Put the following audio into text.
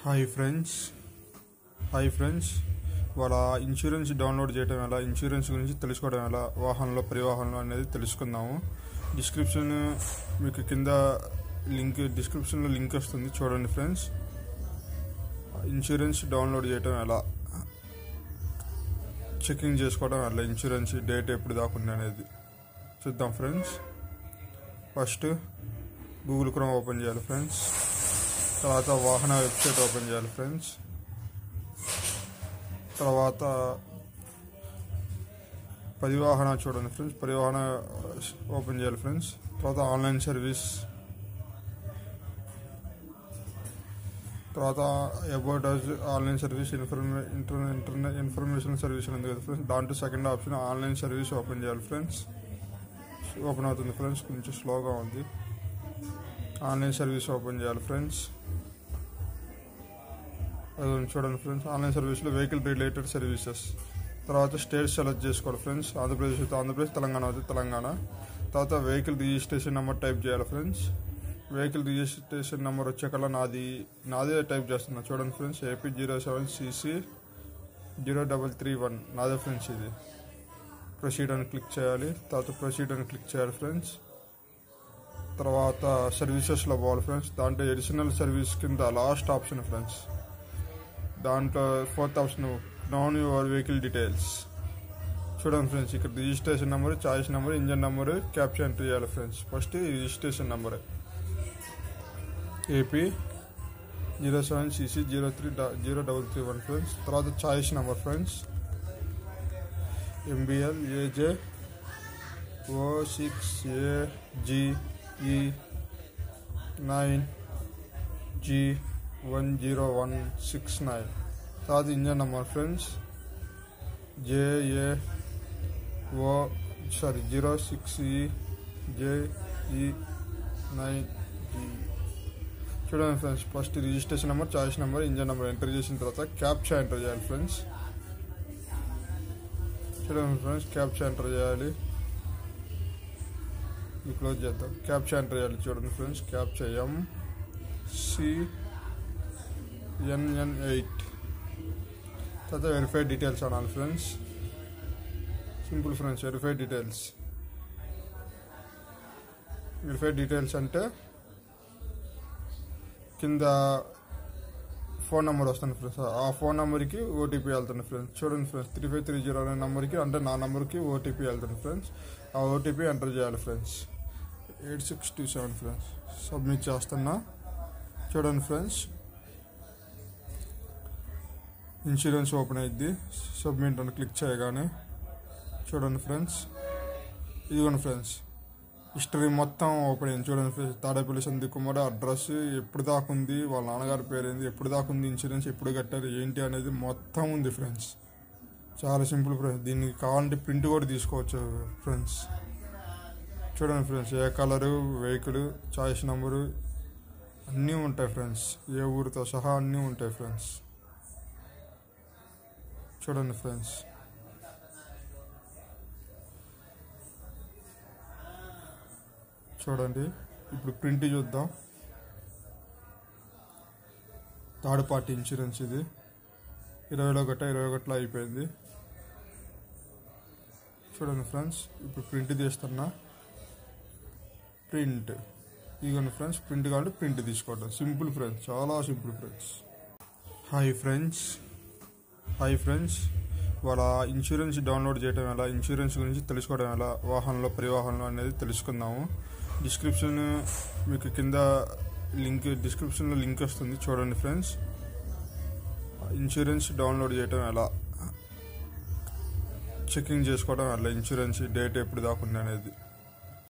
Hi friends వాళ్ళ insurance download చేయడం ఎలా, ఇన్సూరెన్స్ గురించి తెలుసుకోవడం ఎలా, వాహనంలో పరివాహనంలో అనేది తెలుసుకుందాము. మీకు కింద డిస్క్రిప్షన్లో లింక్ వస్తుంది, చూడండి ఫ్రెండ్స్. ఇన్సూరెన్స్ డౌన్లోడ్ చేయడం ఎలా, చెకింగ్ చేసుకోవడం ఎలా, ఇన్సూరెన్స్ డేట్ ఎప్పుడు దాకా ఉంది అనేది చూద్దాం friends. First Google chrome open చేయాలి ఫ్రెండ్స్. తర్వాత వాహన వెబ్సైట్ ఓపెన్ చేయాలి ఫ్రెండ్స్. తర్వాత పరివాహన చూడండి ఫ్రెండ్స్, పరివాహన ఓపెన్ చేయాలి ఫ్రెండ్స్. తర్వాత ఆన్లైన్ సర్వీస్, తర్వాత about online service information service ఉంది కదా ఫ్రెండ్స్. దాంట్లో second option online service open చేయాలి ఫ్రెండ్స్. ఓపెన్ అవుతుంది ఫ్రెండ్స్, కొంచెం స్లోగా ఉంది. ఆన్లైన్ సర్వీస్ ఓపెన్ చేయాలి ఫ్రెండ్స్. చూడండి ఫ్రెండ్స్, ఆన్లైన్ సర్వీస్లో వెహికల్ రిలేటెడ్ సర్వీసెస్. తర్వాత స్టేట్ సెలెక్ట్ చేసుకోవాలి ఫ్రెండ్స్. ఆంధ్రప్రదేశ్ అయితే ఆంధ్రప్రదేశ్, తెలంగాణ అయితే తెలంగాణ. తర్వాత వెహికల్ రిజిస్ట్రేషన్ నెంబర్ టైప్ చేయాలి ఫ్రెండ్స్. వెహికల్ రిజిస్ట్రేషన్ నెంబర్ వచ్చేకల్లా నాదే టైప్ చేస్తున్నా చూడండి ఫ్రెండ్స్. AP 07CC 0331 నాదే ఫ్రెండ్స్. ఇది ప్రొసీడ్ అని క్లిక్ చేయాలి. తర్వాత ప్రొసీడ్ అని క్లిక్ చేయాలి ఫ్రెండ్స్. తర్వాత సర్వీసెస్లో పోవాలి ఫ్రెండ్స్. దాంట్లో అడిషనల్ సర్వీస్ కింద లాస్ట్ ఆప్షన్ ఫ్రెండ్స్. దాంట్లో 4th option know your vehicle details. చూడండి ఫ్రెండ్స్, ఇక్కడ registration number, chassis number, engine number, captcha enter చేయాలి friends. First registration number AP 07CC 0331 friends. తర్వాత chassis number friends MBL AJ 06AG9G10169. తర్వాత engine number friends 06EJE9G. చూడండి friends, first registration number, chassis number, engine number enter చేసిన తర్వాత captcha enter చేయాలి friends. చూడండి friends, captcha enter చేయాలి. Close చేద్దాం. Captcha enter చేయాలి. చూడండి ఫ్రెండ్స్, క్యాప్చా MCNN8. తర్వాత వెరిఫైడ్ డీటెయిల్స్ అనాలి friends. Simple friends, verified details అంటే కింద ఫోన్ నెంబర్ వస్తుంది ఫ్రెండ్స్. ఆ ఫోన్ నెంబర్కి OTP వెళ్తుంది ఫ్రెండ్స్. చూడండి ఫ్రెండ్స్, 3530 అనే నెంబర్కి, అంటే నా నెంబర్కి OTP వెళ్తుంది ఫ్రెండ్స్. ఆ OTP ఎంటర్ చేయాలి ఫ్రెండ్స్. 8627 ఫ్రెండ్స్. సబ్మిట్ చేస్తున్నా. చూడండి ఫ్రెండ్స్, ఇన్సూరెన్స్ ఓపెన్ అయ్యిద్ది. సబ్మిట్ అని క్లిక్ చేయగానే చూడండి ఫ్రెండ్స్, ఇదిగోండి ఫ్రెండ్స్, హిస్టరీ మొత్తం ఓపెన్ అయింది. చూడండి ఫ్రెండ్స్, తాడేపల్లి సందీకుమార్, అడ్రస్ ఎప్పుడు దాకా ఉంది, వాళ్ళ నాన్నగారి పేరు ఏంది, ఎప్పుడు దాకా ఉంది, ఇన్సూరెన్స్ ఎప్పుడు కట్టారు ఏంటి అనేది మొత్తం ఉంది ఫ్రెండ్స్. చాలా సింపుల్ ఫ్రెండ్స్. దీనికి కావాలంటే ప్రింట్ కూడా తీసుకోవచ్చు ఫ్రెండ్స్. చూడండి ఫ్రెండ్స్, ఏ కలరు, వెహికల్, చాయిస్ నెంబరు అన్నీ ఉంటాయి ఫ్రెండ్స్. ఏ ఊరితో సహా అన్నీ ఉంటాయి ఫ్రెండ్స్. చూడండి ఫ్రెండ్స్, చూడండి. ఇప్పుడు ప్రింట్ చూద్దాం. థర్డ్ పార్టీ ఇన్సూరెన్స్ ఇది 21/21 అయిపోయింది. చూడండి ఫ్రెండ్స్, ఇప్పుడు ప్రింట్ తీస్తున్నా. ప్రింట్ ఇదిగోండి ఫ్రెండ్స్, ప్రింట్ కావాలంటే ప్రింట్ తీసుకోవడం. సింపుల్ ఫ్రెండ్స్, చాలా సింపుల్ ఫ్రెండ్స్. హాయ్ ఫ్రెండ్స్ వాళ్ళ ఇన్సూరెన్స్ డౌన్లోడ్ చేయడం ఎలా, ఇన్సూరెన్స్ గురించి తెలుసుకోవడం ఎలా, వాహనంలో పరివాహనంలో అనేది తెలుసుకుందాము. మీకు కింద డిస్క్రిప్షన్లో లింక్ వస్తుంది, చూడండి ఫ్రెండ్స్. ఇన్సూరెన్స్ డౌన్లోడ్ చేయడం ఎలా, చెకింగ్ చేసుకోవడం ఎలా, ఇన్సూరెన్స్ డేట్ ఎప్పుడు దాకా ఉంది అనేది